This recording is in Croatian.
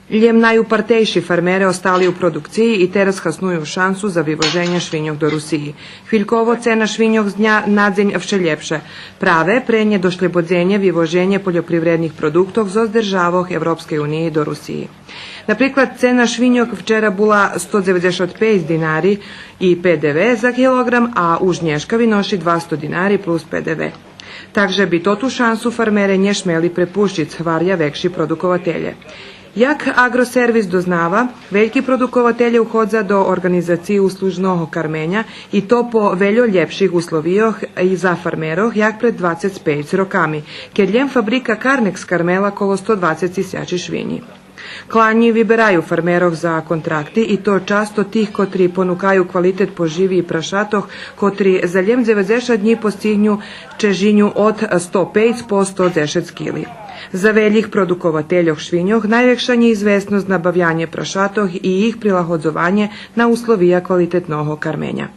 Ljem najupartejši farmere ostali v produkciji i teraz hasnuju šansu za vyvoženje švinjog do Rusiji. Hviljkovo cena švinjog z dnja na dzenj vše ljepše. Prave prenje došlebodzenje vyvoženje poljoprivrednih produktov zo zdržavoh Evropske unije do Rusiji. Napriklad, cena švinjog včera bula 195 dinari i PDV za kilogram, a u žnješkavi noši 200 dinari plus PDV. Takže bi to tu šansu farmere nje šmeli prepuščic hvarja vekši produkovatelje. Jak agroservis doznava, veljki produkovatelje uhodza do organizaciji uslužnoho karmenja i to po veljo ljepših uslovijoh i za farmeroh, jak pred 25 rokami, ker ljem fabrika Karnex karmela kolo 120 tisjači švinji. Klanji vyberaju farmerov za kontrakti i to často tih kotri ponukaju kvalitet po živi i prašatoh, kotri za ljem 90 dní postignju čežinju od 105 po 110 kili. Za veljih produkovateljoh švinjoh najvekša je izvestnost nabavljanje prašatoh i ih prilahodzovanje na uslovija kvalitetnoho karmenja.